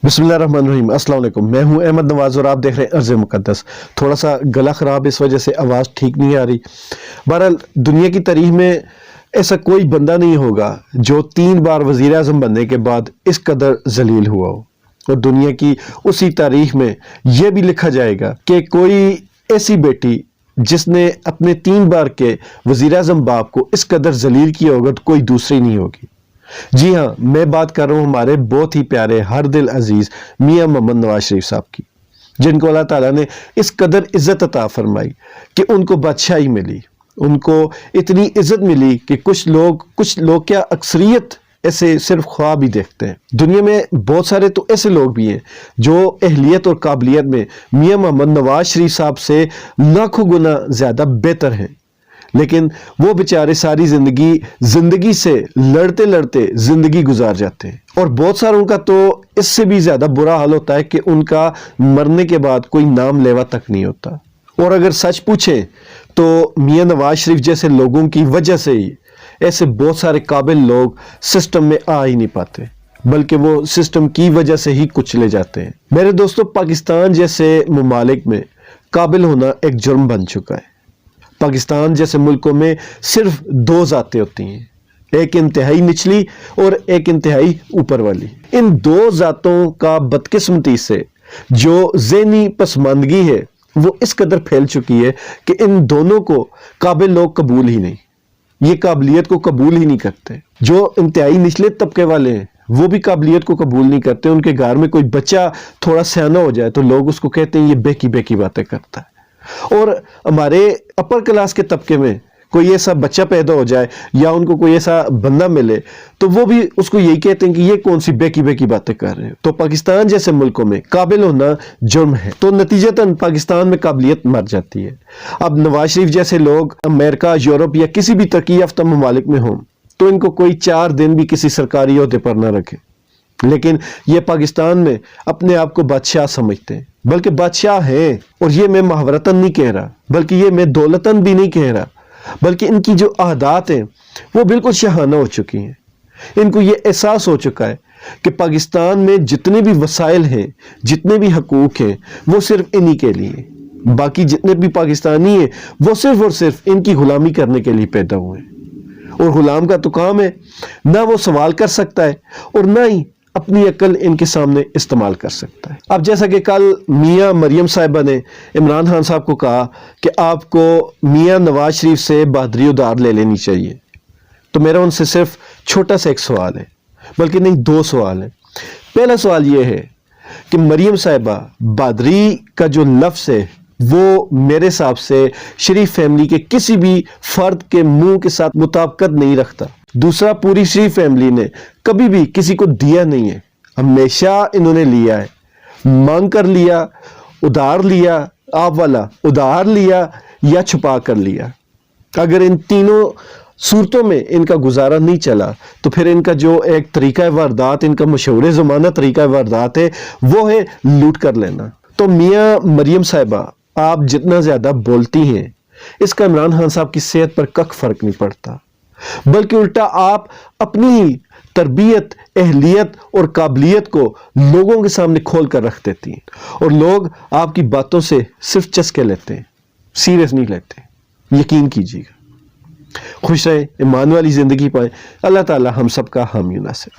बिस्मिल्लाहिर्रहमानिर्रहीम। अस्सलाम वालेकुम। मैं हूं अहमद नवाज और आप देख रहे हैं अर्ज़ मुक़द्दस। थोड़ा सा गला ख़राब, इस वजह से आवाज़ ठीक नहीं आ रही। बहरहाल, दुनिया की तारीख़ में ऐसा कोई बंदा नहीं होगा जो 3 बार वज़ीर आज़म बनने के बाद इस कदर जलील हुआ हो। और दुनिया की उसी तारीख़ में यह भी लिखा जाएगा कि कोई ऐसी बेटी जिसने अपने 3 बार के वज़ीर आज़म बाप को इस कदर जलील किया होगा तो कोई दूसरी नहीं होगी। जी हाँ, मैं बात कर रहा हूँ हमारे बहुत ही प्यारे हर दिल अजीज मियाँ मोहम्मद नवाज शरीफ साहब की, जिनको अल्लाह ताला ने इस कदर इज्जत अता फरमाई कि उनको बादशाही मिली, उनको इतनी इज्जत मिली कि कुछ लोग क्या अक्सरियत ऐसे सिर्फ ख्वाब ही देखते हैं। दुनिया में बहुत सारे तो ऐसे लोग भी हैं जो अहलियत और काबिलियत में मियाँ मोहम्मद नवाज शरीफ साहब से लाखों गुना ज़्यादा बेहतर हैं, लेकिन वो बेचारे सारी जिंदगी से लड़ते लड़ते जिंदगी गुजार जाते हैं। और बहुत सारों का तो इससे भी ज्यादा बुरा हाल होता है कि उनका मरने के बाद कोई नाम लेवा तक नहीं होता। और अगर सच पूछें तो मियाँ नवाज शरीफ जैसे लोगों की वजह से ही ऐसे बहुत सारे काबिल लोग सिस्टम में आ ही नहीं पाते, बल्कि वो सिस्टम की वजह से ही कुचले जाते हैं। मेरे दोस्तों, पाकिस्तान जैसे ममालिक में काबिल होना एक जुर्म बन चुका है। पाकिस्तान जैसे मुल्कों में सिर्फ 2 जातें होती हैं, एक इंतहाई निचली और एक इंतहाई ऊपर वाली। इन 2 जातों का बदकिस्मती से जो ज़हनी पसमानदगी है वो इस कदर फैल चुकी है कि इन दोनों को काबिल लोग कबूल ही नहीं, ये काबिलियत को कबूल ही नहीं करते। जो इंतहाई निचले तबके वाले हैं वो भी काबिलियत को कबूल नहीं करते। उनके घर में कोई बच्चा थोड़ा सियाना हो जाए तो लोग उसको कहते हैं ये बेकी बेकी बातें करता है। और हमारे अपर क्लास के तबके में कोई ऐसा बच्चा पैदा हो जाए या उनको कोई ऐसा बंदा मिले तो वो भी उसको यही कहते हैं कि ये कौन सी बेकी बेकी बातें कर रहे हैं। तो पाकिस्तान जैसे मुल्कों में काबिल होना जुर्म है, तो नतीजतन पाकिस्तान में काबिलियत मर जाती है। अब नवाज शरीफ जैसे लोग अमेरिका, यूरोप या किसी भी तरक्की याफ्ता ममालिक में हों तो इनको कोई 4 दिन भी किसी सरकारी ओहदे पर ना रखे, लेकिन ये पाकिस्तान में अपने आप को बादशाह समझते हैं, बल्कि बादशाह हैं। और ये मैं महावरतन नहीं कह रहा, बल्कि ये मैं दौलतन भी नहीं कह रहा, बल्कि इनकी जो आदत हैं वो बिल्कुल शाहाना हो चुकी हैं। इनको ये एहसास हो चुका है कि पाकिस्तान में जितने भी वसाइल हैं, जितने भी हकूक हैं, वो सिर्फ इन्हीं के लिए। बाकी जितने भी पाकिस्तानी हैं वो सिर्फ और सिर्फ इनकी गुलामी करने के लिए पैदा हुए हैं। और गुलाम का तो काम है ना वो सवाल कर सकता है और ना ही अपनी अक्ल इनके सामने इस्तेमाल कर सकता है। अब जैसा कि कल मियाँ मरियम साहिबा ने इमरान खान साहब को कहा कि आपको मियाँ नवाज शरीफ से बहादुरी उधार ले लेनी चाहिए, तो मेरा उनसे सिर्फ छोटा सा एक सवाल है, बल्कि नहीं 2 सवाल है। पहला सवाल ये है कि मरियम साहिबा, बहादुरी का जो लफ्ज़ है वो मेरे हिसाब से शरीफ फैमिली के किसी भी फर्द के मुंह के साथ मुताबिकत नहीं रखता। दूसरा, पूरी शरीफ फैमिली ने कभी भी किसी को दिया नहीं है, हमेशा इन्होंने लिया है, मांग कर लिया, उधार लिया, आप वाला उधार लिया या छुपा कर लिया। अगर इन तीनों सूरतों में इनका गुजारा नहीं चला तो फिर इनका जो एक तरीका वारदात, इनका मशहूर ज़माना तरीका वारदात है, वो है लूट कर लेना। तो मियाँ मरियम साहिबा, आप जितना ज़्यादा बोलती हैं इसका इमरान खान साहब की सेहत पर कख फर्क नहीं पड़ता, बल्कि उल्टा आप अपनी ही तरबियत, अहलियत और काबिलियत को लोगों के सामने खोल कर रख देती हैं और लोग आपकी बातों से सिर्फ चस्के लेते हैं, सीरियस नहीं लेते। यकीन कीजिएगा। खुश रहें, ईमान वाली ज़िंदगी पाएं। अल्लाह ताला हम सबका हामी नासिर।